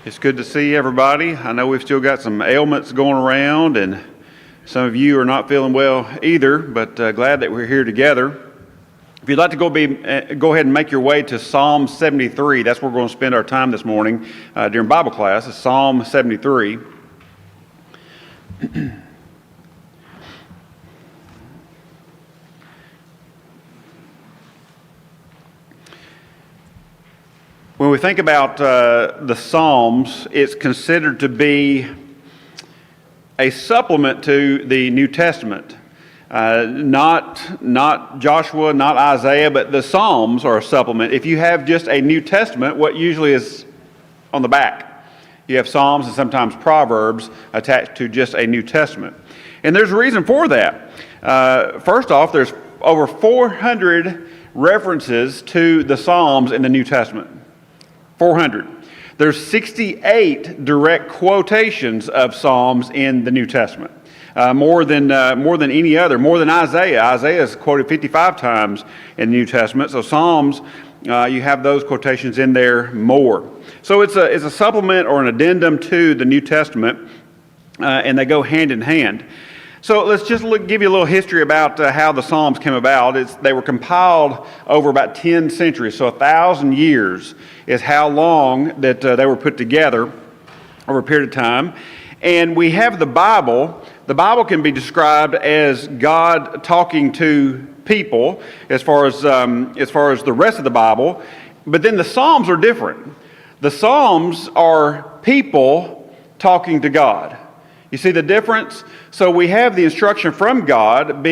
It's good to see everybody. I know we've still got some ailments going around, and some of you are not feeling well either, but glad that we're here together. If you'd like to go ahead and make your way to Psalm 73. That's where we're going to spend our time this morning during Bible class. It's Psalm 73. When we think about the Psalms, it's considered to be a supplement to the New Testament. Not Joshua, not Isaiah, but the Psalms are a supplement. If you have just a New Testament, what usually is on the back? You have Psalms and sometimes Proverbs attached to just a New Testament. And there's a reason for that. First off, there's over 400 references to the Psalms in the New Testament. 400. There's 68 direct quotations of Psalms in the New Testament. More than any other, more than Isaiah. Isaiah is quoted 55 times in the New Testament. So Psalms, you have those quotations in there more. So it's a supplement or an addendum to the New Testament, and they go hand in hand. So let's just give you a little history about how the Psalms came about. They were compiled over about 10 centuries, so 1,000 years is how long that they were put together over a period of time. And we have the Bible. The Bible can be described as God talking to people as far as the rest of the Bible. But then the Psalms are different. The Psalms are people talking to God. You see the difference? So we have the instruction from God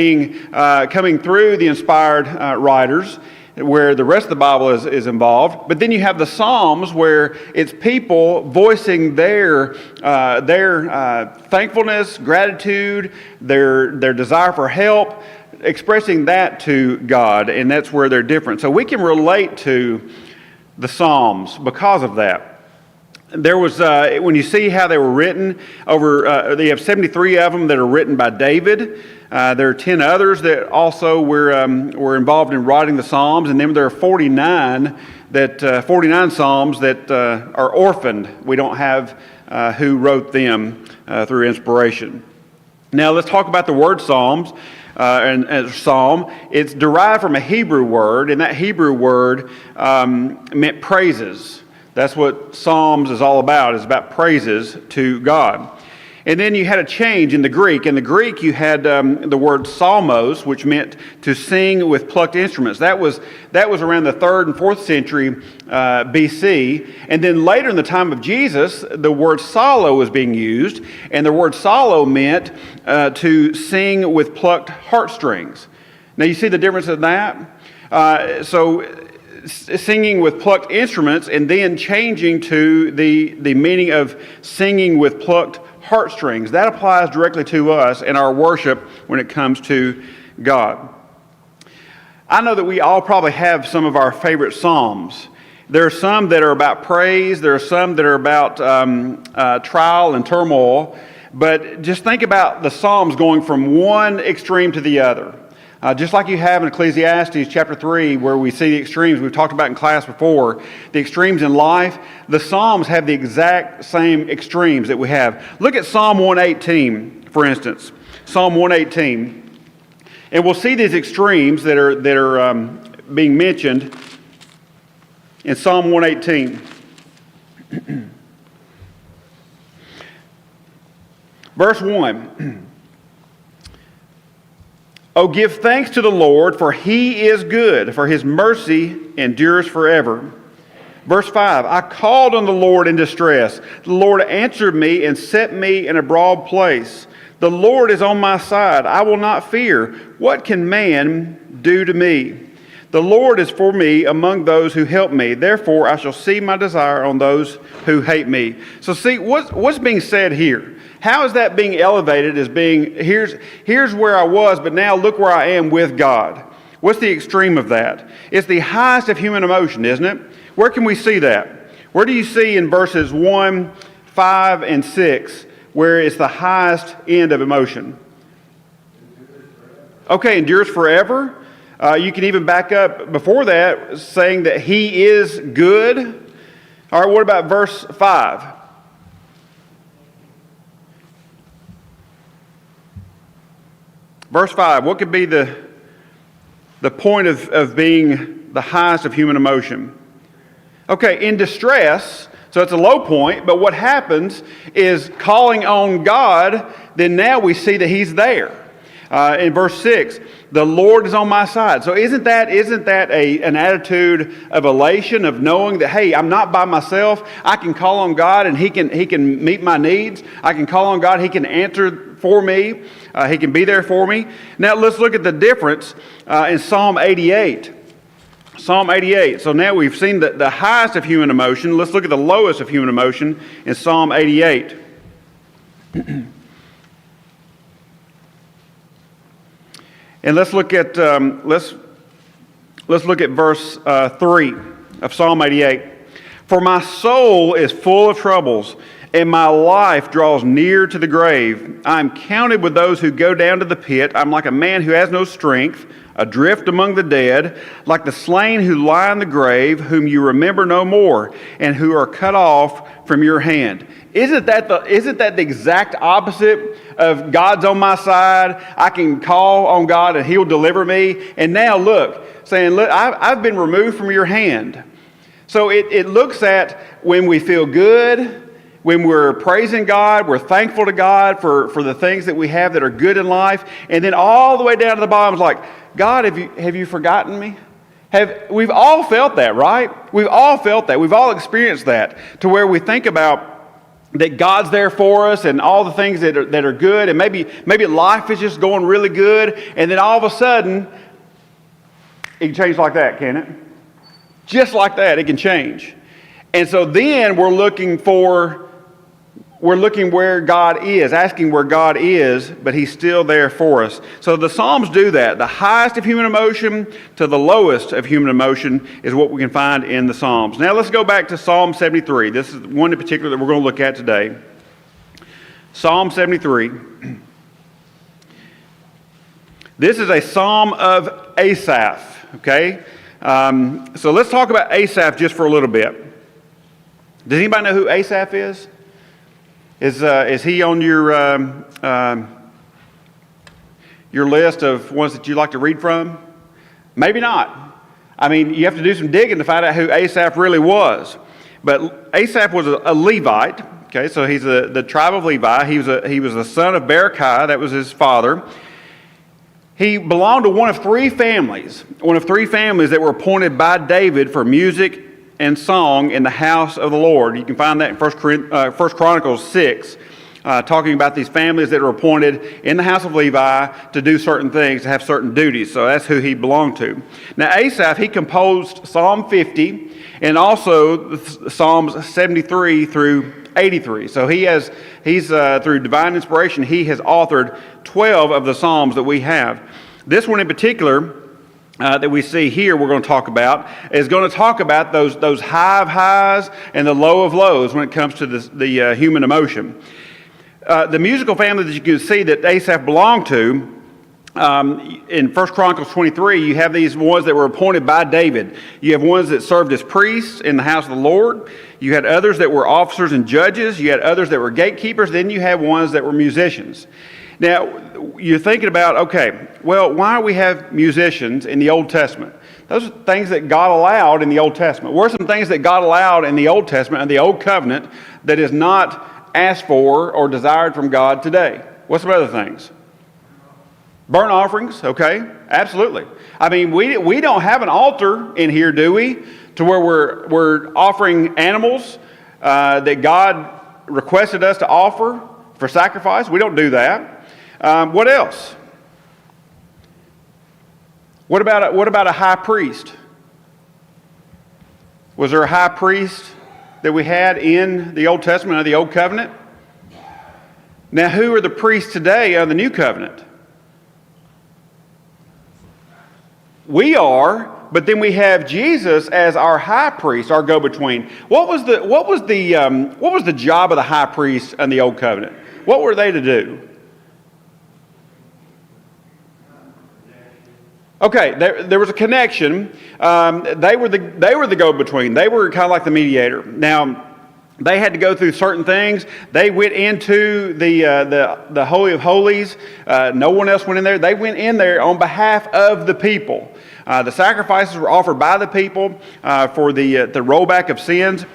coming through the inspired writers, where the rest of the Bible is involved. But then you have the Psalms, where it's people voicing their thankfulness, gratitude, their desire for help, expressing that to God, and that's where they're different. So we can relate to the Psalms because of that. There was, when you see how they were written, they have 73 of them that are written by David. There are 10 others that also were involved in writing the Psalms, and then there are 49 Psalms that are orphaned. We don't have who wrote them through inspiration. Now let's talk about the word Psalms. And Psalm, it's derived from a Hebrew word, and that Hebrew word meant praises. That's what Psalms is all about. It's about praises to God. And then you had a change in the Greek. In the Greek, you had the word psalmos, which meant to sing with plucked instruments. That was around the 3rd and 4th century BC. And then later in the time of Jesus, the word psallo was being used. And the word psallo meant to sing with plucked heartstrings. Now you see the difference in that? So singing with plucked instruments, and then changing to the meaning of singing with plucked heartstrings. That applies directly to us in our worship when it comes to God. I know that we all probably have some of our favorite psalms. There are some that are about praise. There are some that are about trial and turmoil. But just think about the psalms going from one extreme to the other. Just like you have in Ecclesiastes chapter 3, where we see the extremes we've talked about in class before, the extremes in life, the Psalms have the exact same extremes that we have. Look at Psalm 118, for instance. Psalm 118. And we'll see these extremes that are being mentioned in Psalm 118. Verse 1. Oh, give thanks to the Lord, for he is good, for his mercy endures forever. Verse 5, I called on the Lord in distress. The Lord answered me and set me in a broad place. The Lord is on my side. I will not fear. What can man do to me? The Lord is for me among those who help me. Therefore, I shall see my desire on those who hate me. So see, what's being said here? How is that being elevated as being, here's where I was, but now look where I am with God? What's the extreme of that? It's the highest of human emotion, isn't it? Where can we see that? Where do you see in verses 1, 5, and 6, where it's the highest end of emotion? Okay, endures forever. You can even back up before that, saying that he is good. All right, what about verse 5? Verse 5, what could be the point of being the highest of human emotion? Okay, in distress, so it's a low point, but what happens is calling on God, then now we see that He's there. In verse 6, the Lord is on my side. So isn't that an attitude of elation, of knowing that, hey, I'm not by myself. I can call on God and He can meet my needs. I can call on God. He can answer for me. He can be there for me. Now let's look at the difference in Psalm 88. Psalm 88. So now we've seen the highest of human emotion. Let's look at the lowest of human emotion in Psalm 88. And let's look at verse 3 of Psalm 88. For my soul is full of troubles, and my life draws near to the grave. I am counted with those who go down to the pit. I'm like a man who has no strength, adrift among the dead, like the slain who lie in the grave, whom you remember no more, and who are cut off from your hand. Isn't that the exact opposite of God's on my side? I can call on God and He'll deliver me. And now look, saying, look, I've been removed from your hand. So it looks at when we feel good, when we're praising God, we're thankful to God for the things that we have that are good in life. And then all the way down to the bottom is like, God, have you forgotten me? We've all felt that, right? We've all felt that. We've all experienced that, to where we think about that God's there for us and all the things that are good, and maybe life is just going really good, and then all of a sudden it can change like that, can it? Just like that, it can change. And so then we're looking where God is, asking where God is, but He's still there for us. So the Psalms do that. The highest of human emotion to the lowest of human emotion is what we can find in the Psalms. Now let's go back to Psalm 73. This is one in particular that we're going to look at today. Psalm 73. This is a psalm of Asaph, okay? So let's talk about Asaph just for a little bit. Does anybody know who Asaph is? Is he on your list of ones that you like to read from? Maybe not. I mean, you have to do some digging to find out who Asaph really was. But Asaph was a Levite. Okay, so he's the tribe of Levi. He was the son of Berechiah. That was his father. He belonged to one of three families that were appointed by David for music and song in the house of the Lord. You can find that in 1 Chronicles 6, talking about these families that were appointed in the house of Levi to do certain things, to have certain duties. So that's who he belonged to. Now Asaph, he composed Psalm 50 and also Psalms 73 through 83. So he's through divine inspiration, he has authored 12 of the Psalms that we have. This one in particular that we see here we're going to talk about is going to talk about those high of highs and the low of lows when it comes to the human emotion. The musical family that you can see that Asaph belonged to, in 1 Chronicles 23, you have these ones that were appointed by David. You have ones that served as priests in the house of the Lord. You had others that were officers and judges. You had others that were gatekeepers. Then you had ones that were musicians. Now, you're thinking about, okay, well, why do we have musicians in the Old Testament? Those are things that God allowed in the Old Testament. What are some things that God allowed in the Old Testament and the Old Covenant that is not asked for or desired from God today? What's some other things? Burnt offerings, okay, absolutely. I mean, we don't have an altar in here, do we? To where we're offering animals that God requested us to offer for sacrifice. We don't do that. What else? What about a high priest? Was there a high priest that we had in the Old Testament or the Old Covenant? Now, who are the priests today of the New Covenant? We are, but then we have Jesus as our high priest, our go-between. What was the job of the high priest in the Old Covenant? What were they to do? Okay, there was a connection. They were the go-between. They were kind of like the mediator. Now, they had to go through certain things. They went into the Holy of Holies. No one else went in there. They went in there on behalf of the people. The sacrifices were offered by the people for the rollback of sins.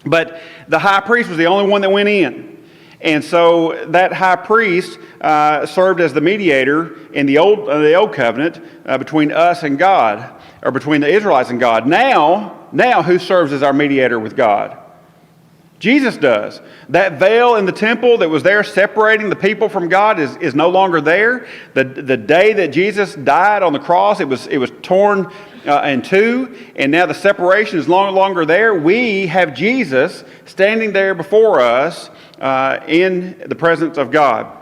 But the high priest was the only one that went in. And so that high priest served as the mediator in the old covenant between us and God, or between the Israelites and God. Now who serves as our mediator with God? Jesus does. That veil in the temple that was there separating the people from God is no longer there. The day that Jesus died on the cross, it was torn in two, and now the separation is no longer there. We have Jesus standing there before us in the presence of God.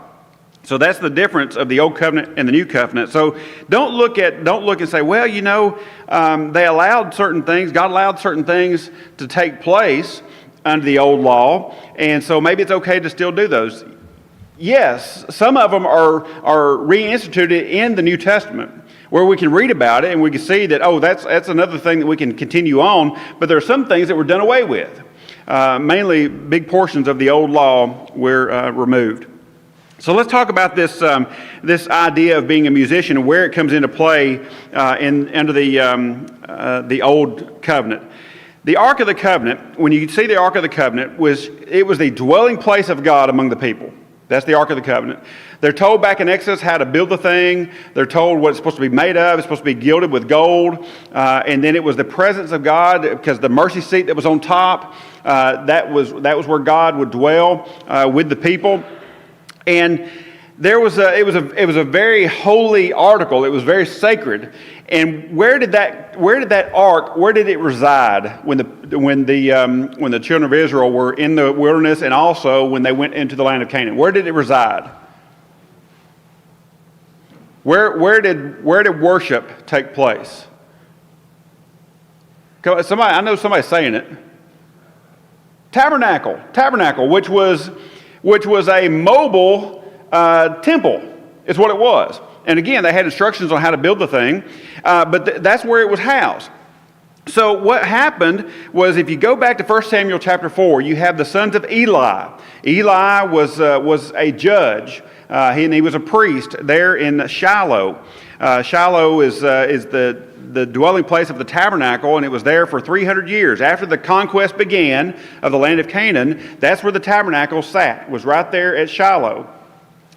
So that's the difference of the old covenant and the new covenant. So don't look and say, well, they allowed certain things. God allowed certain things to take place under the old law, and so maybe it's okay to still do those. Yes, some of them are reinstituted in the New Testament, where we can read about it and we can see that, that's another thing that we can continue on, but there are some things that were done away with. Mainly big portions of the old law were removed. So let's talk about this idea of being a musician and where it comes into play under the old covenant. The Ark of the Covenant, when you see the Ark of the Covenant, was the dwelling place of God among the people. That's the Ark of the Covenant. They're told back in Exodus how to build the thing. They're told what it's supposed to be made of. It's supposed to be gilded with gold. And then it was the presence of God, because the mercy seat that was on top, that was where God would dwell with the people. And it was a very holy article. It was very sacred. And where did that ark reside when the children of Israel were in the wilderness, and also when they went into the land of Canaan? Where did it reside? Where did worship take place? I know somebody's saying it. Tabernacle, which was a mobile temple, is what it was. And again, they had instructions on how to build the thing, but that's where it was housed. So what happened was, if you go back to 1 Samuel chapter 4, you have the sons of Eli. Eli was a judge, and he was a priest there in Shiloh. Shiloh is the dwelling place of the tabernacle, and it was there for 300 years. After the conquest began of the land of Canaan, that's where the tabernacle sat, was right there at Shiloh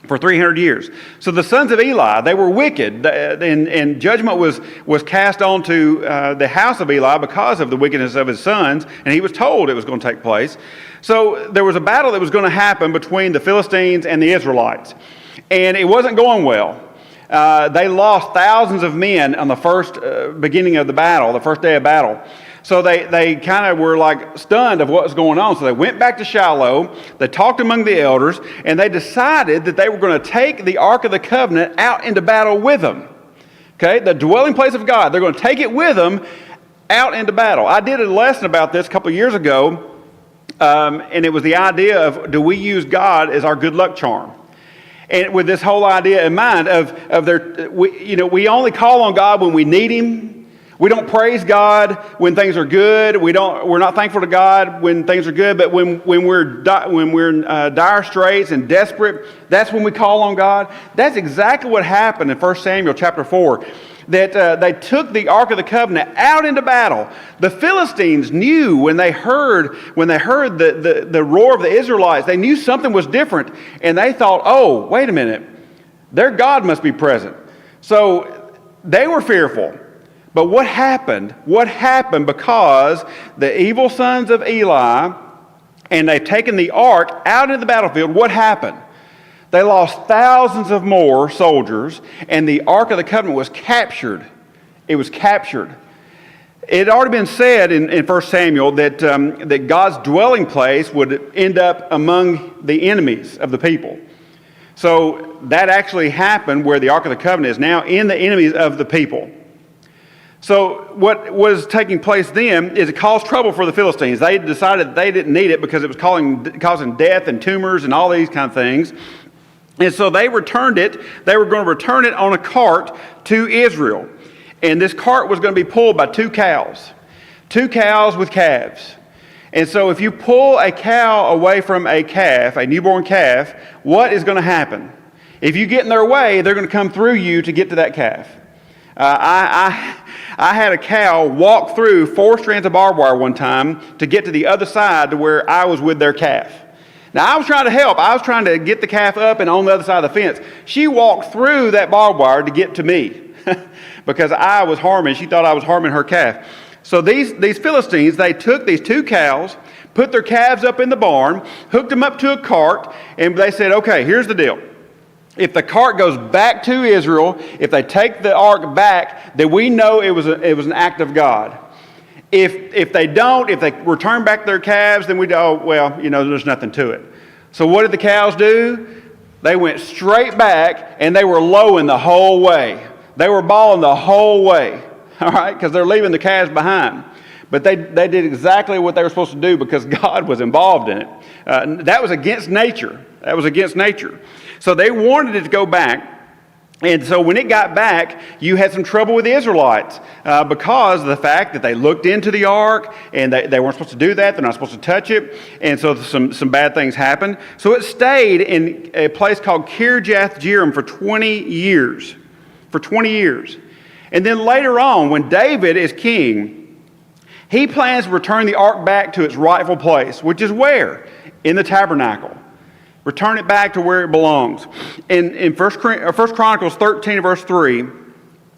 for 300 years. So the sons of Eli, they were wicked, and judgment was cast onto the house of Eli because of the wickedness of his sons, and he was told it was going to take place. So there was a battle that was going to happen between the Philistines and the Israelites, and it wasn't going well. They lost thousands of men on the first beginning of the battle, the first day of battle. So they kind of were like stunned of what was going on. So they went back to Shiloh, they talked among the elders, and they decided that they were going to take the Ark of the Covenant out into battle with them. Okay, the dwelling place of God. They're going to take it with them out into battle. I did a lesson about this a couple of years ago, and it was the idea of, do we use God as our good luck charm? And with this whole idea in mind we only call on God when we need Him. We don't praise God when things are good. We're not thankful to God when things are good. But when we're in dire straits and desperate, that's when we call on God. That's exactly what happened in 1 Samuel chapter 4. That they took the Ark of the Covenant out into battle. The Philistines knew when they heard the roar of the Israelites, they knew something was different, and they thought, "Oh, wait a minute, their God must be present." So they were fearful. But what happened? What happened because the evil sons of Eli, and they've taken the ark out into the battlefield? What happened? They lost thousands of more soldiers, and the Ark of the Covenant was captured. It was captured. It had already been said in 1 Samuel that God's dwelling place would end up among the enemies of the people. So that actually happened, where the Ark of the Covenant is now in the enemies of the people. So what was taking place then is it caused trouble for the Philistines. They decided they didn't need it because it was causing death and tumors and all these kind of things. And so they returned it. They were going to return it on a cart to Israel. And this cart was going to be pulled by two cows with calves. And so if you pull a cow away from a calf, a newborn calf, what is going to happen? If you get in their way, they're going to come through you to get to that calf. I had a cow walk through 4 strands of barbed wire one time to get to the other side to where I was with their calf. Now, I was trying to help. I was trying to get the calf up and on the other side of the fence. She walked through that barbed wire to get to me because I was harming. She thought I was harming her calf. So these Philistines, they took these 2 cows, put their calves up in the barn, hooked them up to a cart, and they said, okay, here's the deal. If the cart goes back to Israel, if they take the ark back, then we know it was an act of God. If they don't, if they return back their calves, then we go, well, there's nothing to it. So what did the cows do? They went straight back, and they were lowing the whole way. They were bawling the whole way, all right, because they're leaving the calves behind. But they did exactly what they were supposed to do because God was involved in it. That was against nature. That was against nature. So they wanted it to go back. And so when it got back, you had some trouble with the Israelites because of the fact that they looked into the ark and they weren't supposed to do that. They're not supposed to touch it. And so some bad things happened. So it stayed in a place called Kirjath-Jearim for 20 years. For 20 years. And then later on, when David is king, he plans to return the ark back to its rightful place, which is where? In the tabernacle. Return it back to where it belongs. In 1 Chronicles 13, verse 3,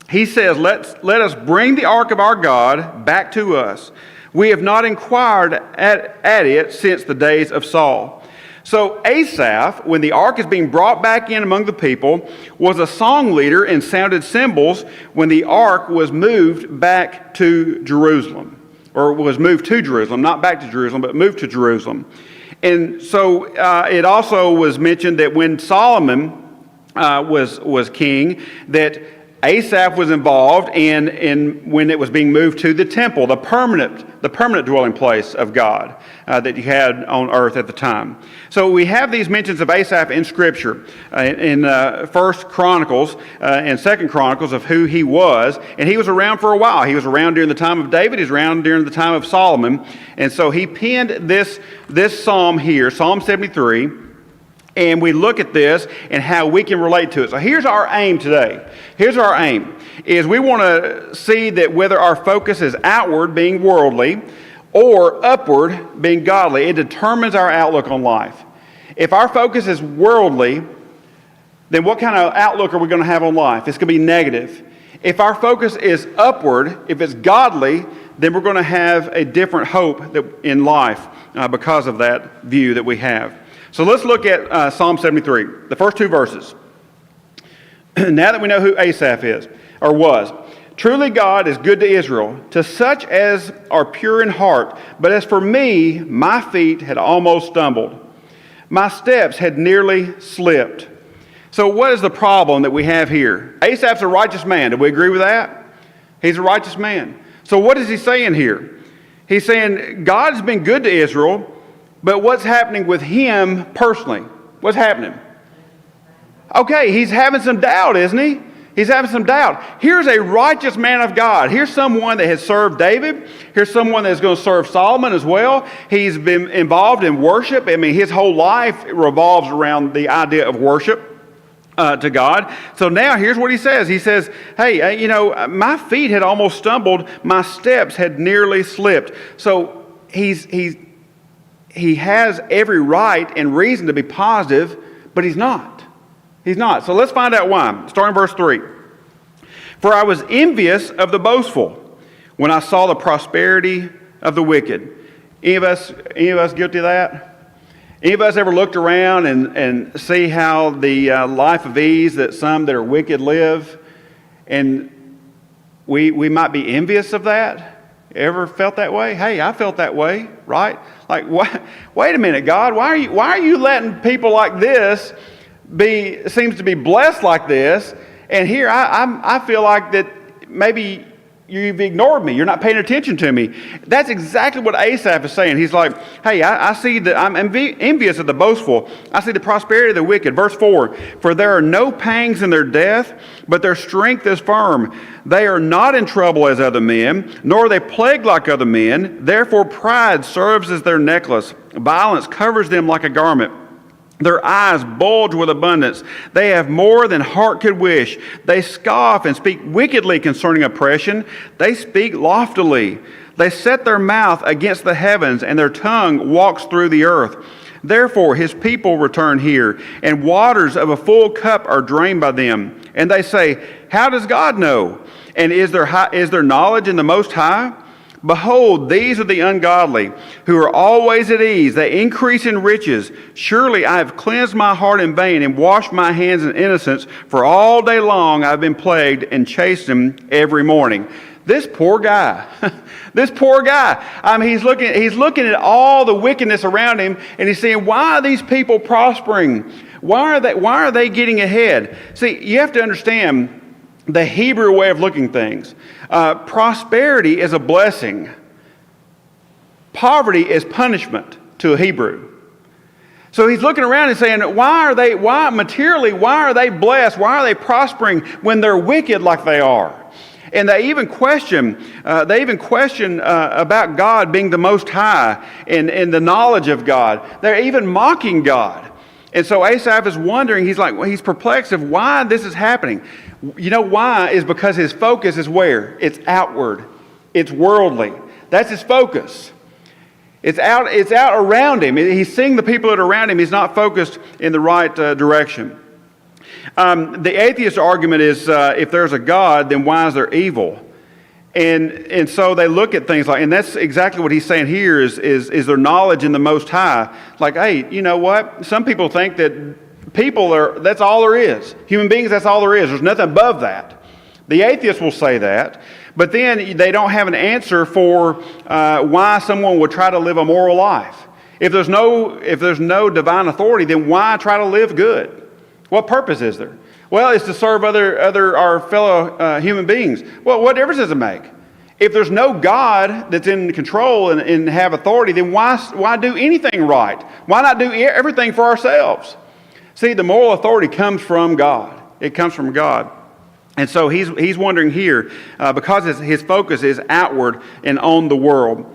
he says, let us bring the ark of our God back to us. We have not inquired at it since the days of Saul. So Asaph, when the ark is being brought back in among the people, was a song leader and sounded cymbals when the ark was moved back to Jerusalem. Or was moved to Jerusalem, not back to Jerusalem, but moved to Jerusalem. And so it also was mentioned that when Solomon was king, that Asaph was involved in when it was being moved to the temple, the permanent dwelling place of God that you had on earth at the time. So we have these mentions of Asaph in Scripture, in 1 Chronicles and 2 Chronicles of who he was, and he was around for a while. He was around during the time of David. He was around during the time of Solomon, and so he penned this psalm here, Psalm 73. And we look at this and how we can relate to it. So here's our aim today. Here's our aim, is we want to see that whether our focus is outward, being worldly, or upward, being godly, it determines our outlook on life. If our focus is worldly, then what kind of outlook are we going to have on life? It's going to be negative. If our focus is upward, if it's godly, then we're going to have a different hope in life because of that view that we have. So let's look at Psalm 73, the first 2 verses. Now that we know who Asaph is, or was, truly God is good to Israel, to such as are pure in heart. But as for me, my feet had almost stumbled. My steps had nearly slipped. So what is the problem that we have here? Asaph's a righteous man. Do we agree with that? He's a righteous man. So what is he saying here? He's saying God's been good to Israel, but what's happening with him personally? What's happening? Okay, he's having some doubt, isn't he? He's having some doubt. Here's a righteous man of God. Here's someone that has served David. Here's someone that's going to serve Solomon as well. He's been involved in worship. I mean, his whole life revolves around the idea of worship to God. So now here's what he says. He says, hey, my feet had almost stumbled. My steps had nearly slipped. So he has every right and reason to be positive, but he's not. He's not. So let's find out why. Starting verse 3. For I was envious of the boastful when I saw the prosperity of the wicked. Any of us guilty of that? Any of us ever looked around and see how the life of ease that some that are wicked live? And we might be envious of that. Ever felt that way? Hey, I felt that way, right? Like, wait a minute, God, why are you letting people like this seems to be blessed like this? And here I feel like that maybe you've ignored me. You're not paying attention to me. That's exactly what Asaph is saying. He's like, hey, I see that I'm envious of the boastful. I see the prosperity of the wicked. Verse 4, for there are no pangs in their death, but their strength is firm. They are not in trouble as other men, nor are they plagued like other men. Therefore pride serves as their necklace. Violence covers them like a garment. Their eyes bulge with abundance. They have more than heart could wish. They scoff and speak wickedly concerning oppression. They speak loftily. They set their mouth against the heavens, and their tongue walks through the earth. Therefore his people return here, and waters of a full cup are drained by them. And they say, how does God know? And is there knowledge in the Most High? Behold, these are the ungodly, who are always at ease. They increase in riches. Surely I have cleansed my heart in vain and washed my hands in innocence. For all day long I have been plagued and chastened every morning. This poor guy, this poor guy. I mean, he's looking at all the wickedness around him, and he's saying, why are these people prospering? Why are they getting ahead? See, you have to understand the Hebrew way of looking things. Prosperity is a blessing. Poverty is punishment to a Hebrew. So he's looking around and saying, why are they blessed? Why are they prospering when they're wicked like they are? And they even question about God being the Most High and the knowledge of God. They're even mocking God. And so Asaph is wondering, he's perplexed of why this is happening. You know why? Is because his focus is where? It's outward. It's worldly. That's his focus. It's out around him. He's seeing the people that are around him. He's not focused in the right direction. The atheist argument is, if there's a God, then why is there evil? And so they look at things like, and that's exactly what he's saying here is there knowledge in the Most High. Like, hey, you know what? Some people think that that's all there is. Human beings, that's all there is. There's nothing above that. The atheist will say that, but then they don't have an answer for why someone would try to live a moral life. If there's no divine authority, then why try to live good? What purpose is there? Well, it's to serve our fellow human beings. Well, what difference does it make? If there's no God that's in control and have authority, then why do anything right? Why not do everything for ourselves? See, the moral authority comes from God. It comes from God. And so he's wondering here, because his focus is outward and on the world.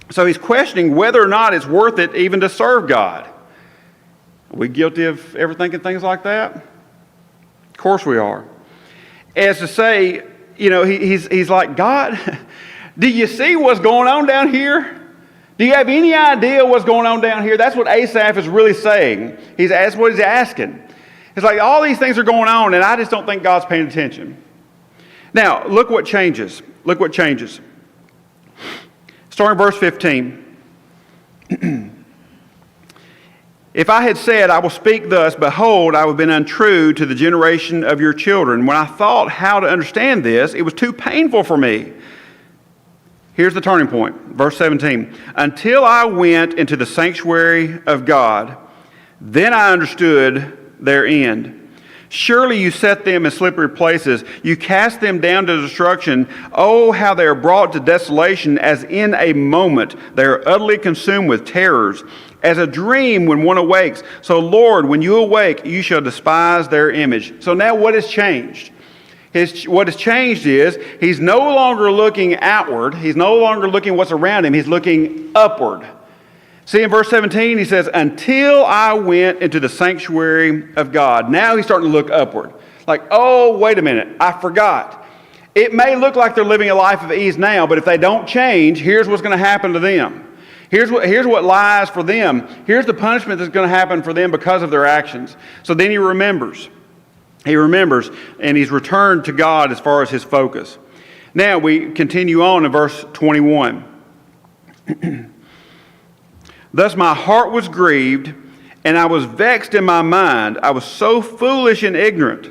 So he's questioning whether or not it's worth it even to serve God. Are we guilty of ever thinking things like that? Of course we are. As to say, he's like, God, do you see what's going on down here? Do you have any idea what's going on down here? That's what Asaph is really saying. That's what he's asking. It's like all these things are going on, and I just don't think God's paying attention. Now, look what changes. Look what changes. Starting verse 15. If I had said, I will speak thus, behold, I would have been untrue to the generation of your children. When I thought how to understand this, it was too painful for me. Here's the turning point. Verse 17. Until I went into the sanctuary of God, then I understood their end. Surely you set them in slippery places. You cast them down to destruction. Oh, how they are brought to desolation as in a moment. They are utterly consumed with terrors. As a dream when one awakes. So, Lord, when you awake, you shall despise their image. So now what has changed? What has changed is he's no longer looking outward. He's no longer looking what's around him. He's looking upward. See, in verse 17, he says, until I went into the sanctuary of God. Now he's starting to look upward. Like, oh, wait a minute, I forgot. It may look like they're living a life of ease now, but if they don't change, here's what's going to happen to them. Here's what lies for them. Here's the punishment that's going to happen for them because of their actions. So then he remembers. He remembers, and he's returned to God as far as his focus. Now we continue on in verse 21. Thus my heart was grieved, and I was vexed in my mind. I was so foolish and ignorant.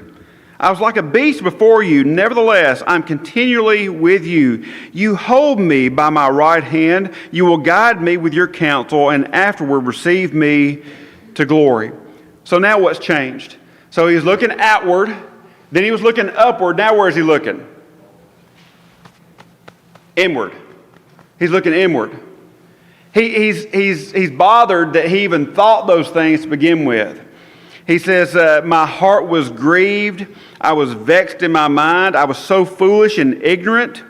I was like a beast before you. Nevertheless, I'm continually with you. You hold me by my right hand. You will guide me with your counsel, and afterward receive me to glory. So now what's changed? So he's looking outward. Then he was looking upward. Now where is he looking? Inward. He's looking inward. He's bothered that he even thought those things to begin with. He says, my heart was grieved. I was vexed in my mind. I was so foolish and ignorant. He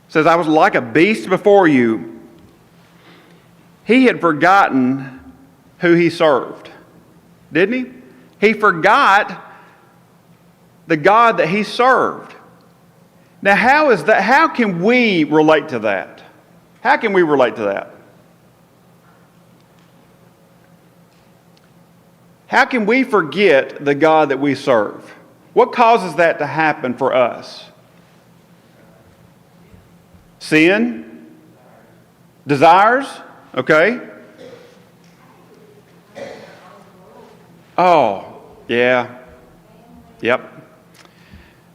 says, I was like a beast before you. He had forgotten who he served, didn't he? He forgot the God that he served. Now, how is that? How can we relate to that? How can we relate to that? How can we forget the God that we serve? What causes that to happen for us? Sin? Desires? Okay. Oh, yeah. Yep.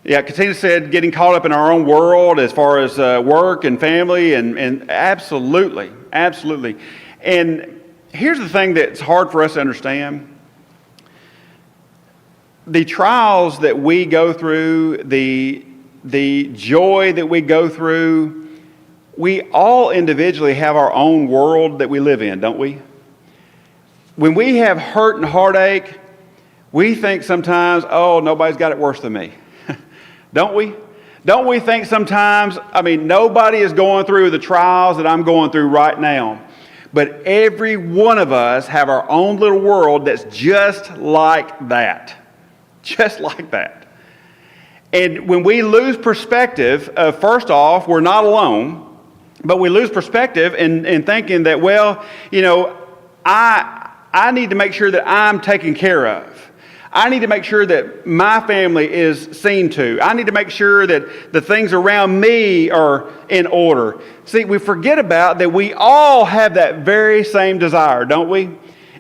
Yeah, Katina said getting caught up in our own world as far as work and family and absolutely. And here's the thing that's hard for us to understand. The trials that we go through, the joy that we go through, we all individually have our own world that we live in, don't we? When we have hurt and heartache, we think sometimes, oh, nobody's got it worse than me. Don't we? Don't we think sometimes, nobody is going through the trials that I'm going through right now. But every one of us have our own little world that's just like that. Just like that. And when we lose perspective, first off, we're not alone, but we lose perspective in thinking that, well, I need to make sure that I'm taken care of. I need to make sure that my family is seen to. I need to make sure that the things around me are in order. See, we forget about that we all have that very same desire, don't we?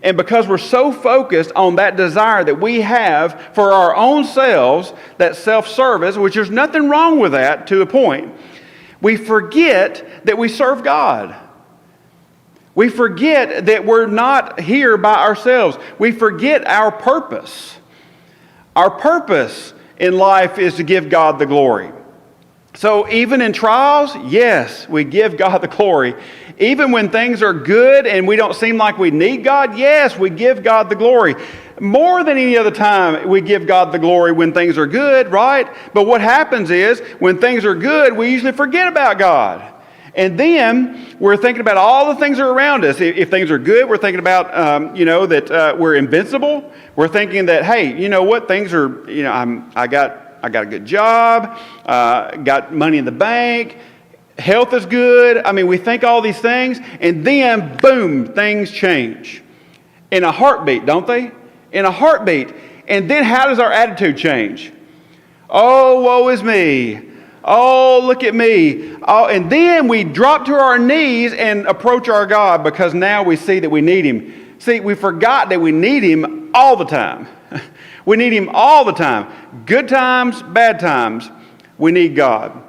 And because we're so focused on that desire that we have for our own selves, that self-service, which there's nothing wrong with that to a point, we forget that we serve God. We forget that we're not here by ourselves. We forget our purpose. Our purpose in life is to give God the glory. So even in trials, yes, we give God the glory. Even when things are good and we don't seem like we need God, yes, we give God the glory. More than any other time, we give God the glory when things are good, right? But what happens is, when things are good, we usually forget about God. And then we're thinking about all the things that are around us. If things are good, we're thinking about, that we're invincible. We're thinking that, hey, you know what? Things are, I got a good job, got money in the bank, health is good. We think all these things, and then, boom, things change. In a heartbeat, don't they? In a heartbeat. And then how does our attitude change? Oh, woe is me. Oh, look at me. Oh, and then we drop to our knees and approach our God because now we see that we need Him. See, we forgot that we need Him all the time. We need Him all the time. Good times, bad times, we need God.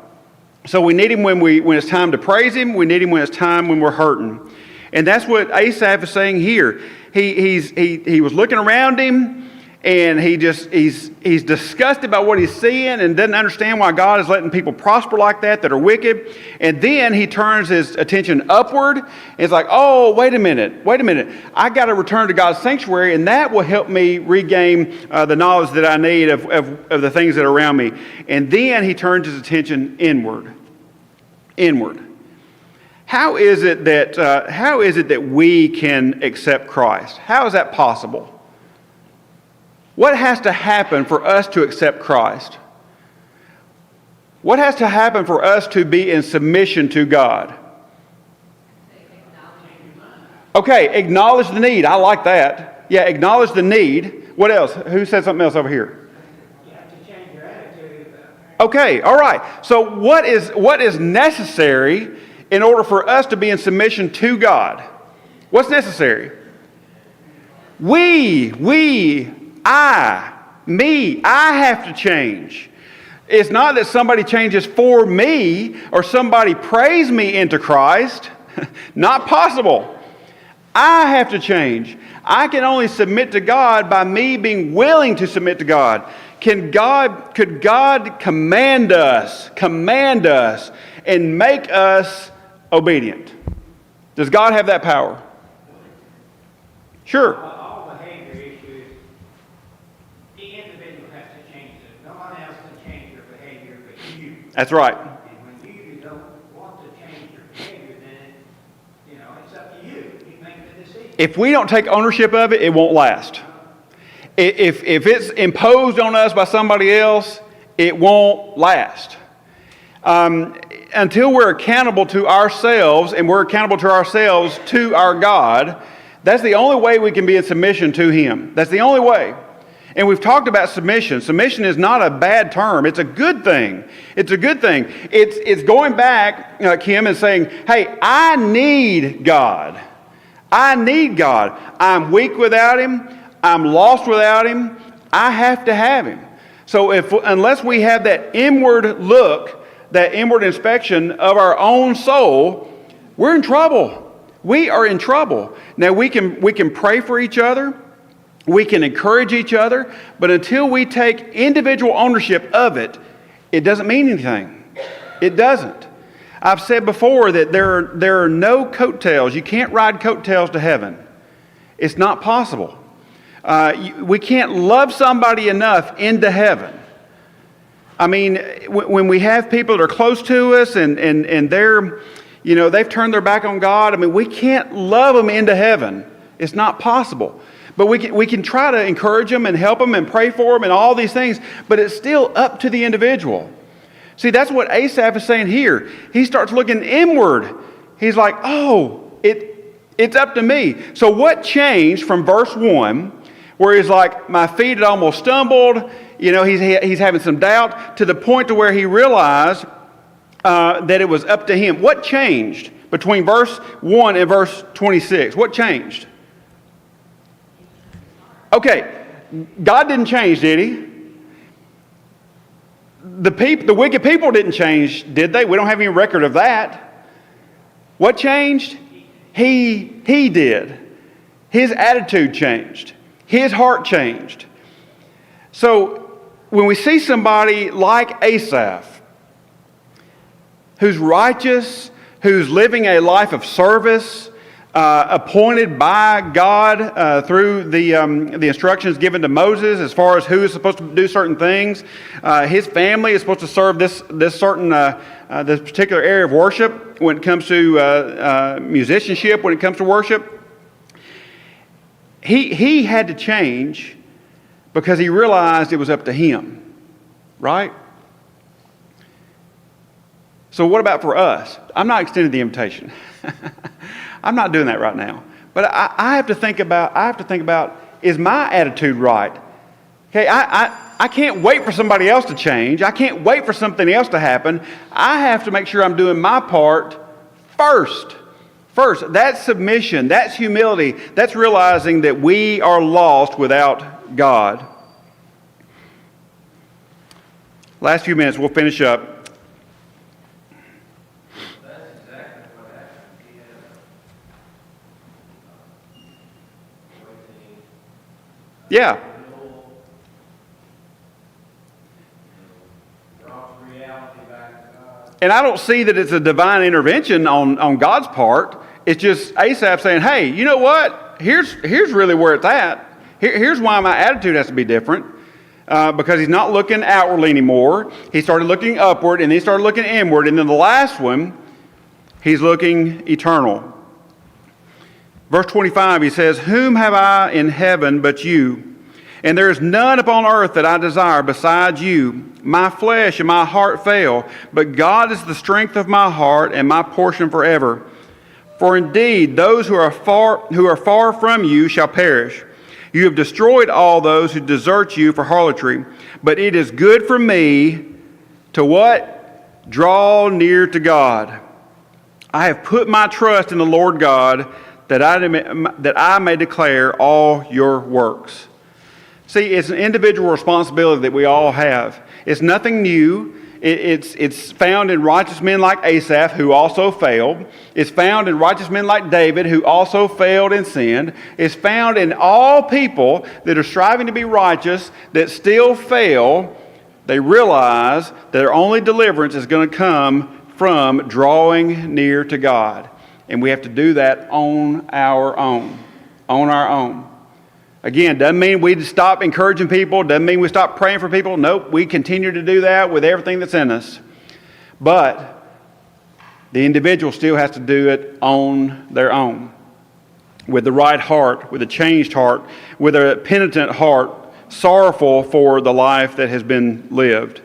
So we need Him when it's time to praise Him. We need Him when it's time when we're hurting. And that's what Asaph is saying here. He was looking around him, and he's disgusted about what he's seeing and doesn't understand why God is letting people prosper like that are wicked. And then he turns his attention upward. And it's like, oh, wait a minute. I got to return to God's sanctuary, and that will help me regain the knowledge that I need of the things that are around me. And then he turns his attention inward. How is it that we can accept Christ? How is that possible? What has to happen for us to accept Christ? What has to happen for us to be in submission to God? Okay, acknowledge the need. I like that. Yeah, acknowledge the need. What else? Who said something else over here? You have to change your attitude. Okay, all right. So what is necessary in order for us to be in submission to God? What's necessary? I have to change. It's not that somebody changes for me or somebody prays me into Christ. Not possible. I have to change. I can only submit to God by me being willing to submit to God. Could God command us and make us obedient. Does God have that power? Sure. All behavior issues, the individual has to change it. No one else can change your behavior but you. That's right. And when you don't want to change your behavior, then, it's up to you. You make the decision. If we don't take ownership of it, it won't last. If it's imposed on us by somebody else, it won't last. Until we're accountable to ourselves, and we're accountable to ourselves to our God, that's the only way we can be in submission to Him. That's the only way. And we've talked about submission. Submission is not a bad term. It's a good thing. It's a good thing. It's going back, Kim, and saying, hey, I need God. I need God. I'm weak without Him. I'm lost without Him. I have to have Him. So unless we have that inward look, that inward inspection of our own soul, we're in trouble. We are in trouble. Now we can pray for each other. We can encourage each other. But until we take individual ownership of it, it doesn't mean anything. It doesn't. I've said before that there are no coattails. You can't ride coattails to heaven. It's not possible. We can't love somebody enough into heaven. I mean, when we have people that are close to us and they're, they've turned their back on God, I mean, we can't love them into heaven. It's not possible. But we can try to encourage them and help them and pray for them and all these things, but it's still up to the individual. See, that's what Asaph is saying here. He starts looking inward. He's like, oh, it's up to me. So what changed from verse 1, where he's like, my feet had almost stumbled, he's having some doubt, to the point to where he realized that it was up to him. What changed between verse 1 and verse 26? What changed? Okay, God didn't change, did He? The wicked people didn't change, did they? We don't have any record of that. What changed? He did. His attitude changed. His heart changed. So when we see somebody like Asaph, who's righteous, who's living a life of service, appointed by God through the instructions given to Moses as far as who is supposed to do certain things. His family is supposed to serve this particular area of worship when it comes to musicianship, when it comes to worship. He had to change because he realized it was up to him, right? So what about for us? I'm not extending the invitation. I'm not doing that right now. But I have to think about, is my attitude right? Okay, I can't wait for somebody else to change. I can't wait for something else to happen. I have to make sure I'm doing my part first. First, that's submission, that's humility, that's realizing that we are lost without God. Last few minutes, we'll finish up. That's exactly what happened. He had Yeah. brought reality back to God. And I don't see that it's a divine intervention on God's part. It's just Asaph saying, hey, you know what? Here's really where it's at. Here's why my attitude has to be different. Because he's not looking outwardly anymore. He started looking upward, and then he started looking inward. And then the last one, he's looking eternal. Verse 25, he says, whom have I in heaven but you? And there is none upon earth that I desire besides you. My flesh and my heart fail, but God is the strength of my heart and my portion forever. For indeed, those who are far from you shall perish. You have destroyed all those who desert you for harlotry. But it is good for me to what? Draw near to God. I have put my trust in the Lord God, that I may declare all your works. See, it's an individual responsibility that we all have. It's nothing new. It's found in righteous men like Asaph, who also failed. It's found in righteous men like David, who also failed and sinned. It's found in all people that are striving to be righteous that still fail. They realize that their only deliverance is going to come from drawing near to God. And we have to do that on our own. On our own. Again, doesn't mean we stop encouraging people, doesn't mean we stop praying for people. Nope, we continue to do that with everything that's in us. But the individual still has to do it on their own. With the right heart, with a changed heart, with a penitent heart, sorrowful for the life that has been lived.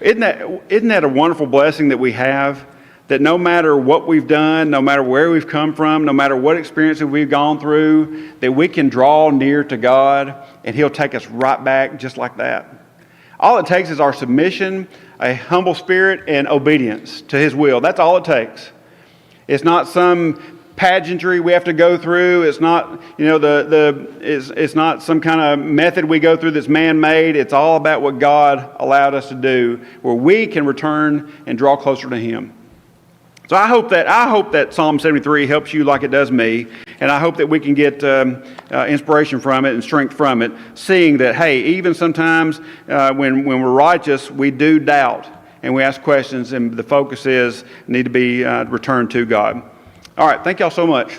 Isn't that a wonderful blessing that we have? That no matter what we've done, no matter where we've come from, no matter what experiences we've gone through, that we can draw near to God and He'll take us right back just like that. All it takes is our submission, a humble spirit, and obedience to His will. That's all it takes. It's not some pageantry we have to go through. It's not, it's not some kind of method we go through that's man-made. It's all about what God allowed us to do, where we can return and draw closer to Him. So I hope that Psalm 73 helps you like it does me, and I hope that we can get inspiration from it and strength from it, seeing that, hey, even sometimes when we're righteous, we do doubt, and we ask questions, and the focus need to be returned to God. All right, thank y'all so much.